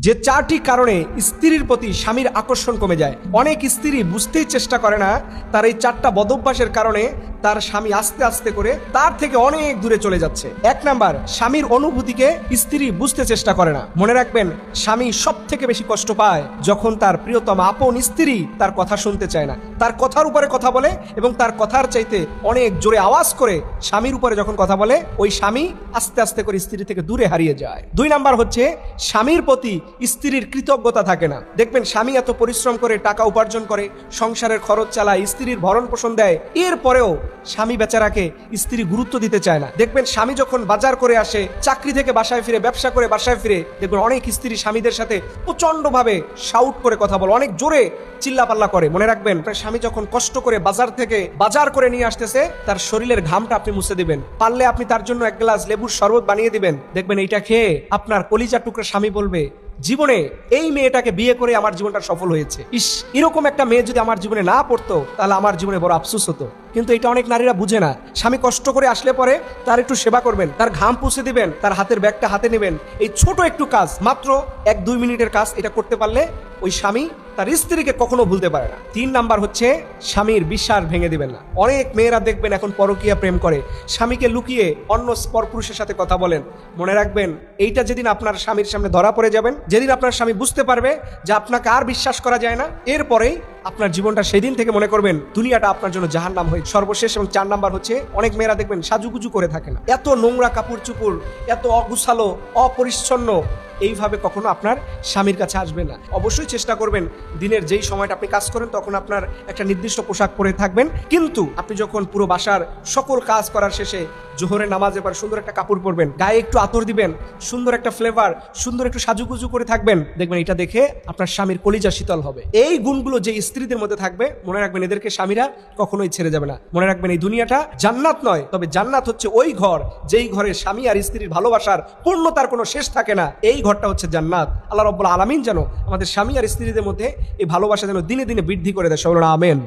যে 4টি কারণে স্ত্রীর প্রতি স্বামীর আকর্ষণ কমে যায়। অনেক স্ত্রী বুঝতেই চেষ্টা করে না তার এই 4টা বদভ্যাসের কারণে তার স্বামী আস্তে আস্তে করে তার থেকে অনেক দূরে চলে যাচ্ছে। 1 নাম্বার, স্বামীর অনুভূতিকে স্ত্রী বুঝতে চেষ্টা করে না। মনে রাখবেন, স্বামী সব থেকে বেশি কষ্ট পায় যখন তার প্রিয়তম আপন স্ত্রী তার কথা শুনতে চায় না, তার কথার উপরে কথা বলে এবং তার কথার চাইতে অনেক জোরে আওয়াজ করে স্বামীর উপরে যখন কথা বলে, ওই স্বামী আস্তে আস্তে করে স্ত্রী থেকে দূরে হারিয়ে যায়। 2 নাম্বার হচ্ছে, স্বামীর প্রতি স্ত্রীর কৃতজ্ঞতা থাকে না। দেখবেন, স্বামী এত পরিশ্রম করে টাকা উপার্জন করে, সংসারের খরচ চালায়, স্ত্রীর ভরণ পোষণ দেয়, এরপরেও স্বামী বেচারাকে স্ত্রী গুরুত্ব দিতে চায় না। দেখবেন, স্বামী যখন বাজার করে আসে, চাকরি থেকে বাসায় ফিরে, ব্যবসা করে বাসায় ফিরে, দেখবেন অনেক স্ত্রী স্বামীদের সাথে প্রচন্ড ভাবে শাউট করে কথা বলে, অনেক জোরে চিল্লাপাল্লা করে। মনে রাখবেন, স্বামী যখন কষ্ট করে বাজার করে নিয়ে আসতেছে, তার শরীরের ঘামটা আপনি মুছে দিবেন, পারলে আপনি তার জন্য 1 গ্লাস লেবুর শরবত বানিয়ে দিবেন। দেখবেন, এইটা খেয়ে আপনার কলিজার টুকরা স্বামী বলবে, জীবনে এই মেয়েটাকে বিয়ে করে আমার জীবনটা সফল হয়েছে। ইস, এরকম একটা মেয়ে যদি আমার জীবনে না পড়তো তাহলে আমার জীবনে বড় আফসোস হতো। কিন্তু এটা অনেক নারীরা বুঝে না। স্বামী কষ্ট করে আসলে পরে তার একটু সেবা করবেন, তার ঘাম পুষে দিবেন, তার হাতের ব্যাগটা হাতে নেবেন। এই ছোট একটু কাজ, মাত্র 1-2 মিনিটের কাজ, এটা করতে পারলে ওই স্বামী তার স্ত্রীকে কখনো ভুলতে পারে না। 3 নাম্বার হচ্ছে, স্বামীর বিশ্বাস ভেঙে দিবেন না। অনেক মেয়েরা দেখবেন এখন পরকীয়া প্রেম করে, স্বামীকে লুকিয়ে অন্য পরপুরুষের সাথে কথা বলেন। মনে রাখবেন, এইটা যেদিন আপনার স্বামীর সামনে ধরা পড়ে যাবেন, যেদিন আপনার স্বামী বুঝতে পারবে যে আপনাকে আর বিশ্বাস করা যায় না, এরপরেই আপনার জীবনটা সেদিন থেকে মনে করবেন দুনিয়াটা আপনার জন্য জাহান্নাম হয়ে সর্বশেষ। এবং 4 নাম্বার হচ্ছে, অনেক মেয়েরা দেখবেন সাজুগুজু করে থাকে না। এত নোংরা কাপড় চুপড়, এত অগুছালো, অপরিচ্ছন্ন, এইভাবে কখনো আপনার স্বামীর কাছে আসবে না। অবশ্যই চেষ্টা করবেন দিনের যেই সময়টা আপনি কাজ করেন তখন আপনার একটা নির্দিষ্ট পোশাক পরে থাকবেন, কিন্তু আপনি যখন পুরো বাসার সকল কাজ করার শেষে জোহরের নামাজের পর সুন্দর একটা কাপড় পরবেন, গায়ে একটু আতর দিবেন, সুন্দর একটা ফ্লেভার, সুন্দর একটু সাজুগুজু করে থাকবেন, দেখবেন এটা দেখে আপনার স্বামীর কলিজা শীতল হবে। এই গুণগুলো যে স্ত্রীদের মধ্যে থাকবে, মনে রাখবেন এদেরকে স্বামীরা কখনোই ছেড়ে যাবে না। মনে রাখবেন, এই দুনিয়াটা জান্নাত নয়, তবে জান্নাত হচ্ছে ওই ঘর যেই ঘরে স্বামী আর স্ত্রীর ভালোবাসার পূর্ণতার কোনো শেষ থাকে না। এই ঘরটা হচ্ছে জান্নাত। আল্লাহ রাব্বুল আলামিন যেন আমাদের স্বামী আর স্ত্রীদের মধ্যে এই ভালোবাসা যেন দিনে দিনে বৃদ্ধি করে দেয়। সকলে আমিন।